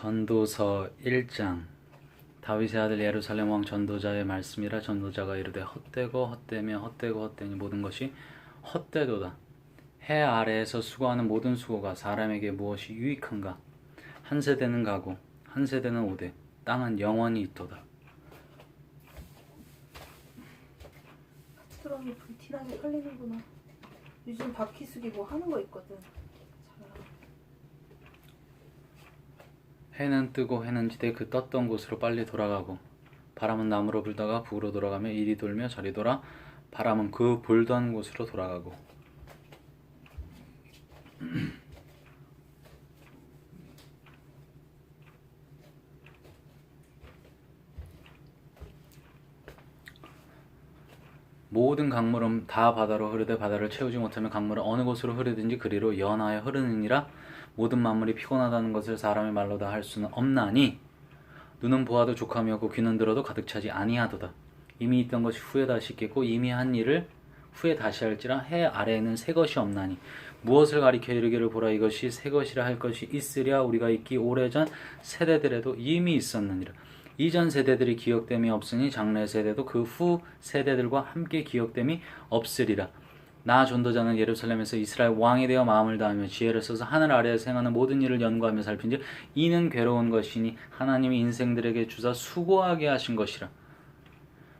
전도서 1장. 다윗의 아들 예루살렘 왕 전도자의 말씀이라. 전도자가 이르되 헛되고 헛되며 헛되고 헛되니 모든 것이 헛되도다. 해 아래에서 수고하는 모든 수고가 사람에게 무엇이 유익한가? 한 세대는 가고 한 세대는 오되 땅은 영원히 있도다. 스트럼이 불티나게 팔리는구나. 요즘 바퀴수기 뭐 하는 거 있거든. 해는 뜨고 해는 지되 그 떴던 곳으로 빨리 돌아가고, 바람은 남으로 불다가 북으로 돌아가며 이리 돌며 저리 돌아 바람은 그 불던 곳으로 돌아가고. 모든 강물은 다 바다로 흐르되 바다를 채우지 못하면 강물은 어느 곳으로 흐르든지 그리로 연하여 흐르느니라. 모든 만물이 피곤하다는 것을 사람의 말로 다 할 수는 없나니 눈은 보아도 족함이 없고 귀는 들어도 가득 차지 아니하도다. 이미 있던 것이 후에 다시 있겠고 이미 한 일을 후에 다시 할지라. 해 아래에는 새 것이 없나니 무엇을 가리켜 이르기를 보라 이것이 새 것이라 할 것이 있으랴. 우리가 있기 오래전 세대들에도 이미 있었느니라. 이전 세대들이 기억됨이 없으니 장래 세대도 그 후 세대들과 함께 기억됨이 없으리라. 나 전도자는 예루살렘에서 이스라엘 왕이 되어 마음을 다하며 지혜를 써서 하늘 아래에서 행하는 모든 일을 연구하며 살핀즉 이는 괴로운 것이니 하나님이 인생들에게 주사 수고하게 하신 것이라.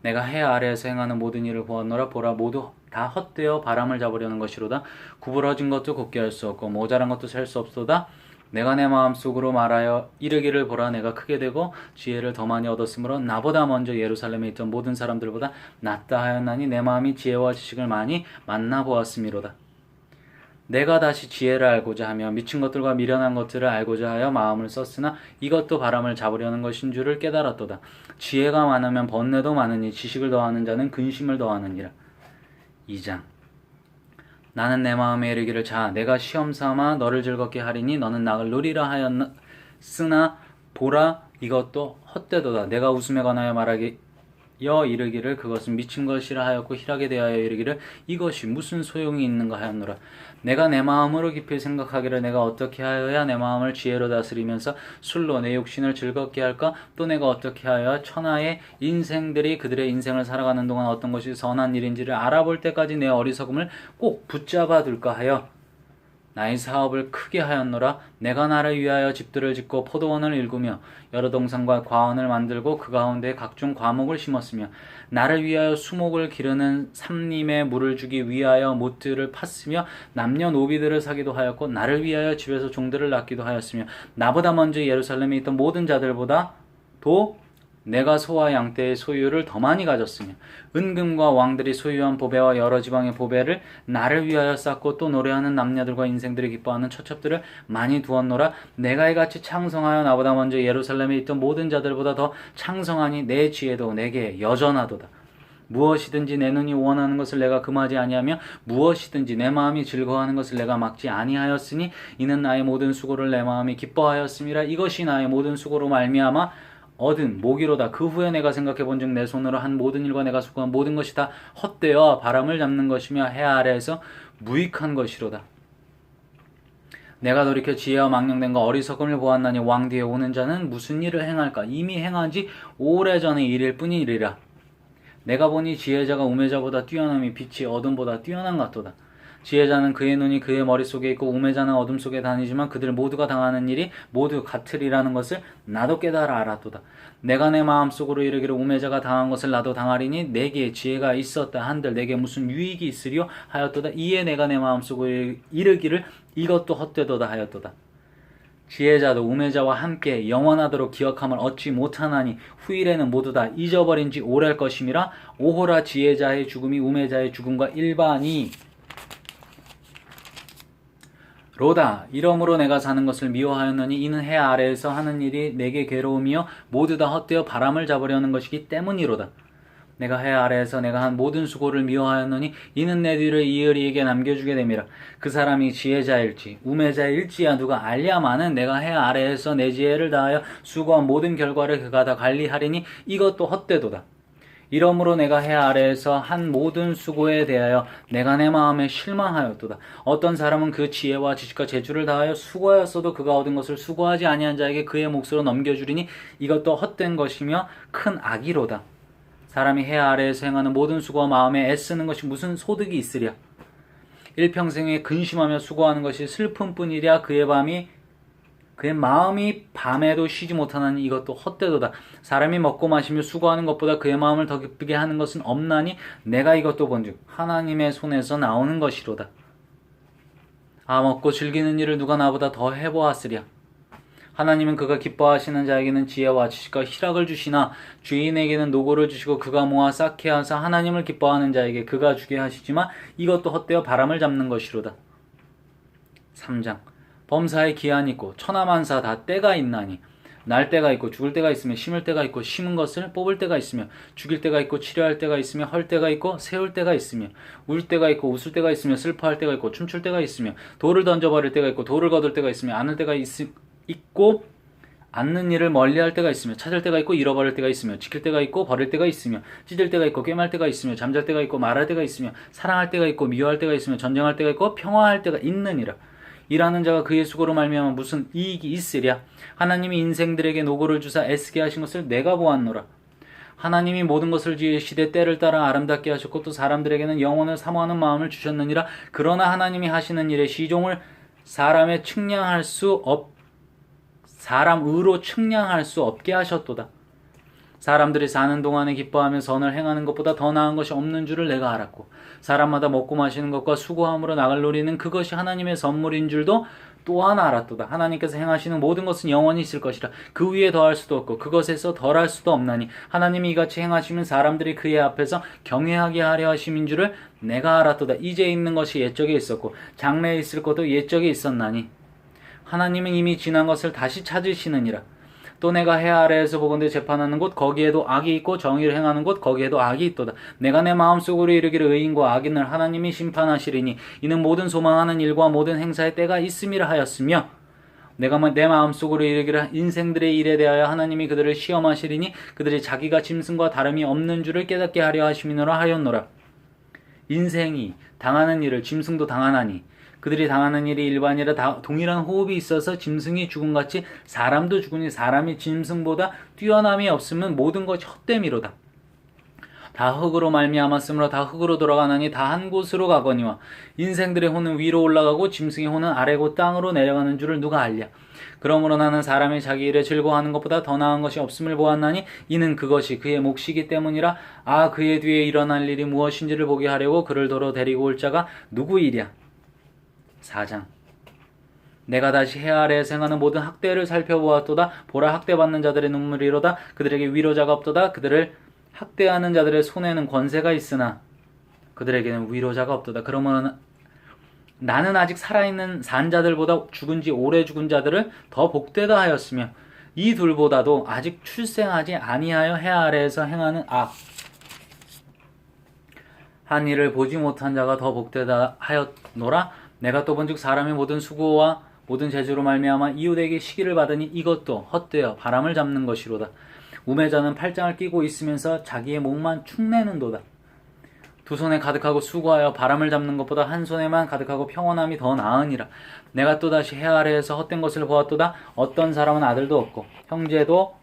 내가 해 아래에서 행하는 모든 일을 보았노라. 보라 모두 다 헛되어 바람을 잡으려는 것이로다. 구부러진 것도 곱게 할 수 없고 모자란 것도 셀 수 없도다. 내가 내 마음속으로 말하여 이르기를 보라 내가 크게 되고 지혜를 더 많이 얻었으므로 나보다 먼저 예루살렘에 있던 모든 사람들보다 낫다 하였나니 내 마음이 지혜와 지식을 많이 만나보았음이로다. 내가 다시 지혜를 알고자 하며 미친 것들과 미련한 것들을 알고자 하여 마음을 썼으나 이것도 바람을 잡으려는 것인 줄을 깨달았도다. 지혜가 많으면 번뇌도 많으니 지식을 더하는 자는 근심을 더하느니라. 2장. 나는 내 마음에 이르기를 자 내가 시험 삼아 너를 즐겁게 하리니 너는 나를 누리라 하였으나 보라 이것도 헛되도다. 내가 웃음에 관하여 말하기여 이르기를 그것은 미친 것이라 하였고 희락에 대하여 이르기를 이것이 무슨 소용이 있는가 하였노라. 내가 내 마음으로 깊이 생각하기를 내가 어떻게 하여야 내 마음을 지혜로 다스리면서 술로 내 욕심을 즐겁게 할까? 또 내가 어떻게 하여야 천하의 인생들이 그들의 인생을 살아가는 동안 어떤 것이 선한 일인지를 알아볼 때까지 내 어리석음을 꼭 붙잡아 둘까 하여 나의 사업을 크게 하였노라. 내가 나를 위하여 집들을 짓고 포도원을 일구며 여러 동산과 과원을 만들고 그 가운데 각종 과목을 심었으며 나를 위하여 수목을 기르는 삼림에 물을 주기 위하여 못들을 팠으며 남녀노비들을 사기도 하였고 나를 위하여 집에서 종들을 낳기도 하였으며 나보다 먼저 예루살렘에 있던 모든 자들보다 도 내가 소와 양떼의 소유를 더 많이 가졌으며 은금과 왕들이 소유한 보배와 여러 지방의 보배를 나를 위하여 쌓고 또 노래하는 남녀들과 인생들이 기뻐하는 처첩들을 많이 두었노라. 내가 이같이 창성하여 나보다 먼저 예루살렘에 있던 모든 자들보다 더 창성하니 내 지혜도 내게 여전하도다. 무엇이든지 내 눈이 원하는 것을 내가 금하지 아니하며 무엇이든지 내 마음이 즐거워하는 것을 내가 막지 아니하였으니 이는 나의 모든 수고를 내 마음이 기뻐하였음이라. 이것이 나의 모든 수고로 말미암아 얻은 모기로다. 그 후에 내가 생각해 본즉 내 손으로 한 모든 일과 내가 수고한 모든 것이 다 헛되어 바람을 잡는 것이며 해 아래에서 무익한 것이로다. 내가 돌이켜 지혜와 망령된과 어리석음을 보았나니 왕 뒤에 오는 자는 무슨 일을 행할까? 이미 행한 지 오래전의 일일 뿐이리라. 내가 보니 지혜자가 우매자보다 뛰어남이 빛이 어둠보다 뛰어난 같도다. 지혜자는 그의 눈이 그의 머릿속에 있고 우매자는 어둠 속에 다니지만 그들 모두가 당하는 일이 모두 같으리라는 것을 나도 깨달아 알았도다. 내가 내 마음속으로 이르기를 우매자가 당한 것을 나도 당하리니 내게 지혜가 있었다 한들 내게 무슨 유익이 있으리요 하였도다. 이에 내가 내 마음속으로 이르기를 이것도 헛되도다 하였도다. 지혜자도 우매자와 함께 영원하도록 기억함을 얻지 못하나니 후일에는 모두 다 잊어버린 지 오래일 것임이라. 오호라 지혜자의 죽음이 우매자의 죽음과 일반이 로다. 이러므로 내가 사는 것을 미워하였느니 이는 해 아래에서 하는 일이 내게 괴로움이요 모두 다 헛되어 바람을 잡으려는 것이기 때문이로다. 내가 해 아래에서 내가 한 모든 수고를 미워하였느니 이는 내 뒤를 이을이에게 남겨주게 됨이라. 그 사람이 지혜자일지 우매자일지야 누가 알랴마는 내가 해 아래에서 내 지혜를 다하여 수고한 모든 결과를 그가 다 관리하리니 이것도 헛되도다. 이러므로 내가 해 아래에서 한 모든 수고에 대하여 내가 내 마음에 실망하였도다. 어떤 사람은 그 지혜와 지식과 재주를 다하여 수고하였어도 그가 얻은 것을 수고하지 아니한 자에게 그의 몫으로 넘겨주리니 이것도 헛된 것이며 큰 악이로다. 사람이 해 아래에서 행하는 모든 수고와 마음에 애쓰는 것이 무슨 소득이 있으랴. 일평생에 근심하며 수고하는 것이 슬픔뿐이랴. 그의 마음이 밤에도 쉬지 못하나니 이것도 헛되도다. 사람이 먹고 마시며 수고하는 것보다 그의 마음을 더 기쁘게 하는 것은 없나니 내가 이것도 본즉 하나님의 손에서 나오는 것이로다. 먹고 즐기는 일을 누가 나보다 더 해보았으랴. 하나님은 그가 기뻐하시는 자에게는 지혜와 지식과 희락을 주시나 주인에게는 노고를 주시고 그가 모아 쌓게 하사 하나님을 기뻐하는 자에게 그가 주게 하시지만 이것도 헛되어 바람을 잡는 것이로다. 3장 범사에 기한이 있고 천하만사 다 때가 있나니 날 때가 있고 죽을 때가 있으며 심을 때가 있고 심은 것을 뽑을 때가 있으며 죽일 때가 있고 치료할 때가 있으며 헐 때가 있고 세울 때가 있으며 울 때가 있고 웃을 때가 있으며 슬퍼할 때가 있고 춤출 때가 있으며 돌을 던져버릴 때가 있고 돌을 거둘 때가 있으며 안을 때가 있고 않는 일을 멀리할 때가 있으며 찾을 때가 있고 잃어버릴 때가 있으며 지킬 때가 있고 버릴 때가 있으며 찢을 때가 있고 꿰말 때가 있으며 잠잘 때가 있고 말할 때가 있으며 사랑할 때가 있고 미워할 때가 있으며 전쟁할 때가 있고 평화할 때가 있느니라. 일하는 자가 그의 수고로 말미암아 무슨 이익이 있으랴. 하나님이 인생들에게 노고를 주사 애쓰게 하신 것을 내가 보았노라. 하나님이 모든 것을 지으시되 때를 따라 아름답게 하셨고 또 사람들에게는 영혼을 사모하는 마음을 주셨느니라. 그러나 하나님이 하시는 일의 시종을 사람으로 측량할 수 없게 하셨도다. 사람들이 사는 동안에 기뻐하며 선을 행하는 것보다 더 나은 것이 없는 줄을 내가 알았고 사람마다 먹고 마시는 것과 수고함으로 나갈 놀이는 그것이 하나님의 선물인 줄도 또한 알았도다. 하나님께서 행하시는 모든 것은 영원히 있을 것이라. 그 위에 더할 수도 없고 그것에서 덜할 수도 없나니 하나님이 이같이 행하시면 사람들이 그의 앞에서 경외하게 하려 하심인 줄을 내가 알았도다. 이제 있는 것이 옛적에 있었고 장래에 있을 것도 옛적에 있었나니 하나님은 이미 지난 것을 다시 찾으시느니라. 또 내가 해 아래에서 보건대 재판하는 곳 거기에도 악이 있고 정의를 행하는 곳 거기에도 악이 있도다. 내가 내 마음속으로 이르기를 의인과 악인을 하나님이 심판하시리니 이는 모든 소망하는 일과 모든 행사의 때가 있음이라 하였으며 내가 내 마음속으로 이르기를 인생들의 일에 대하여 하나님이 그들을 시험하시리니 그들이 자기가 짐승과 다름이 없는 줄을 깨닫게 하려 하심이노라 하였노라. 인생이 당하는 일을 짐승도 당하나니 그들이 당하는 일이 일반이라 동일한 호흡이 있어서 짐승이 죽음같이 사람도 죽으니 사람이 짐승보다 뛰어남이 없으면 모든 것이 헛됨이로다. 다 흙으로 말미암았으므로 다 흙으로 돌아가나니 다 한 곳으로 가거니와 인생들의 혼은 위로 올라가고 짐승의 혼은 아래고 땅으로 내려가는 줄을 누가 알랴. 그러므로 나는 사람이 자기 일에 즐거워하는 것보다 더 나은 것이 없음을 보았나니 이는 그것이 그의 몫이기 때문이라. 그의 뒤에 일어날 일이 무엇인지를 보게 하려고 그를 도로 데리고 올 자가 누구이랴. 4장 내가 다시 해 아래에서 행하는 모든 학대를 살펴보았도다. 보라 학대받는 자들의 눈물이로다. 그들에게 위로자가 없도다. 그들을 학대하는 자들의 손에는 권세가 있으나 그들에게는 위로자가 없도다. 그러면 나는 아직 살아있는 산 자들보다 죽은 지 오래 죽은 자들을 더 복되다 하였으며 이 둘보다도 아직 출생하지 아니하여 해 아래에서 행하는 한 일을 보지 못한 자가 더 복되다 하였노라. 내가 또 본즉 사람의 모든 수고와 모든 재주로 말미암아 이웃에게 시기를 받으니 이것도 헛되어 바람을 잡는 것이로다. 우매자는 팔짱을 끼고 있으면서 자기의 목만 축내는도다. 두 손에 가득하고 수고하여 바람을 잡는 것보다 한 손에만 가득하고 평온함이 더 나으니라. 내가 또다시 해 아래에서 헛된 것을 보았도다. 어떤 사람은 아들도 없고 형제도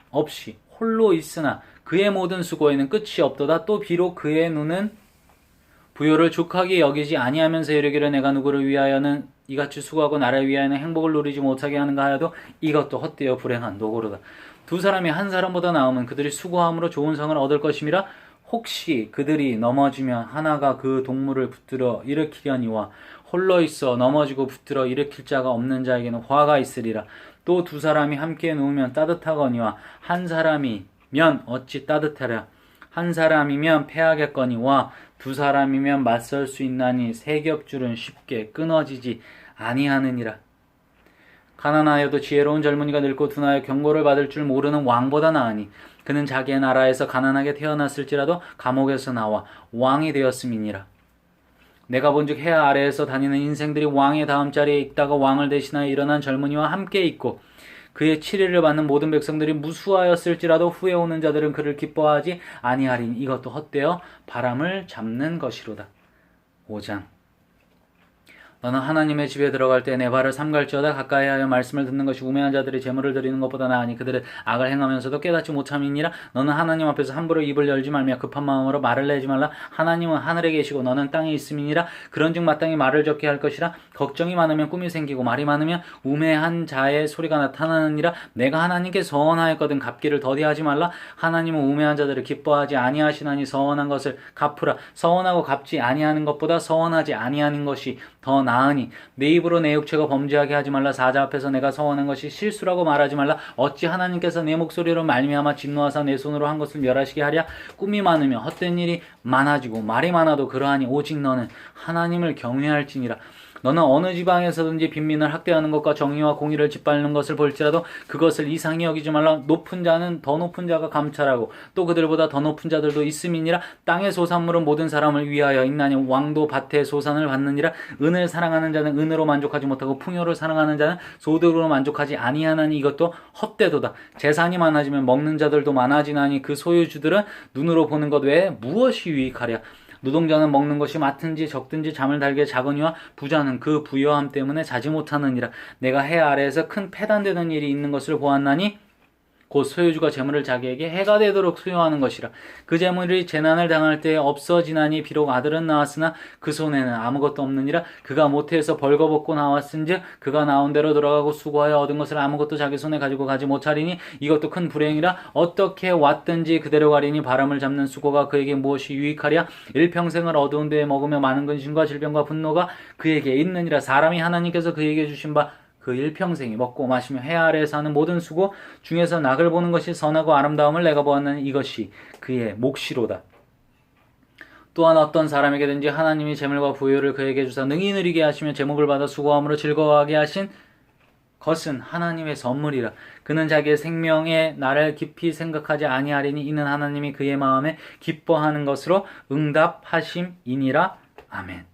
없이 홀로 있으나 그의 모든 수고에는 끝이 없도다. 또 비록 그의 눈은 부요를 족하게 여기지 아니하면서 이르기를 내가 누구를 위하여는 이같이 수고하고 나를 위하여는 행복을 누리지 못하게 하는가 하여도 이것도 헛되어 불행한 노고로다. 두 사람이 한 사람보다 나으면 그들이 수고함으로 좋은 성을 얻을 것임이라. 혹시 그들이 넘어지면 하나가 그 동물을 붙들어 일으키려니와 홀로 있어 넘어지고 붙들어 일으킬 자가 없는 자에게는 화가 있으리라. 또 두 사람이 함께 누우면 따뜻하거니와 한 사람이면 어찌 따뜻하랴. 한 사람이면 패하겠거니와 두 사람이면 맞설 수 있나니 세 겹줄은 쉽게 끊어지지 아니하느니라. 가난하여도 지혜로운 젊은이가 늙고 둔하여 경고를 받을 줄 모르는 왕보다 나으니 그는 자기의 나라에서 가난하게 태어났을지라도 감옥에서 나와 왕이 되었음이니라. 내가 본즉 해 아래에서 다니는 인생들이 왕의 다음 자리에 있다가 왕을 대신하여 일어난 젊은이와 함께 있고 그의 치리를 받는 모든 백성들이 무수하였을지라도 후에 오는 자들은 그를 기뻐하지 아니하리니 이것도 헛되어 바람을 잡는 것이로다. 5장. 너는 하나님의 집에 들어갈 때 내 발을 삼갈지어다. 가까이 하여 말씀을 듣는 것이 우매한 자들이 재물을 드리는 것보다 나으니 그들은 악을 행하면서도 깨닫지 못함이니라. 너는 하나님 앞에서 함부로 입을 열지 말며 급한 마음으로 말을 내지 말라. 하나님은 하늘에 계시고 너는 땅에 있음이니라. 그런즉 마땅히 말을 적게 할 것이라. 걱정이 많으면 꿈이 생기고 말이 많으면 우매한 자의 소리가 나타나느니라. 내가 하나님께 서원하였거든 갚기를 더디하지 말라. 하나님은 우매한 자들을 기뻐하지 아니하시나니 서원한 것을 갚으라. 서원하고 갚지 아니하는 것보다 서원하지 아니하는 것이 더 나으니 내 입으로 내 육체가 범죄하게 하지 말라. 사자 앞에서 내가 서원한 것이 실수라고 말하지 말라. 어찌 하나님께서 내 목소리로 말미암아 진노하사 내 손으로 한 것을 멸하시게 하랴. 꿈이 많으면 헛된 일이 많아지고 말이 많아도 그러하니 오직 너는 하나님을 경외할지니라. 너는 어느 지방에서든지 빈민을 학대하는 것과 정의와 공의를 짓밟는 것을 볼지라도 그것을 이상히 여기지 말라. 높은 자는 더 높은 자가 감찰하고 또 그들보다 더 높은 자들도 있음이니라. 땅의 소산물은 모든 사람을 위하여 있나니 왕도 밭의 소산을 받느니라. 은을 사랑하는 자는 은으로 만족하지 못하고 풍요를 사랑하는 자는 소득으로 만족하지 아니하나니 이것도 헛되도다. 재산이 많아지면 먹는 자들도 많아지나니 그 소유주들은 눈으로 보는 것 외에 무엇이 유익하랴. 노동자는 먹는 것이 많든지 적든지 잠을 달게 자거니와 부자는 그 부여함 때문에 자지 못하느니라. 내가 해 아래에서 큰 패단되는 일이 있는 것을 보았나니 곧 소유주가 재물을 자기에게 해가 되도록 수여하는 것이라. 그 재물이 재난을 당할 때에 없어지나니 비록 아들은 나왔으나 그 손에는 아무것도 없느니라. 그가 모태에서 벌거벗고 나왔은즉 그가 나온 대로 돌아가고 수고하여 얻은 것을 아무것도 자기 손에 가지고 가지 못하리니 이것도 큰 불행이라. 어떻게 왔든지 그대로 가리니 바람을 잡는 수고가 그에게 무엇이 유익하랴. 일평생을 어두운 데에 먹으며 많은 근심과 질병과 분노가 그에게 있느니라. 사람이 하나님께서 그에게 주신 바 그 일평생이 먹고 마시며 해 아래에 사는 모든 수고 중에서 낙을 보는 것이 선하고 아름다움을 내가 보았나니 이것이 그의 몫이로다. 또한 어떤 사람에게든지 하나님이 재물과 부유를 그에게 주사 능히 누리게 하시며 제목을 받아 수고함으로 즐거워하게 하신 것은 하나님의 선물이라. 그는 자기의 생명의 날을 깊이 생각하지 아니하리니 이는 하나님이 그의 마음에 기뻐하는 것으로 응답하심이니라. 아멘.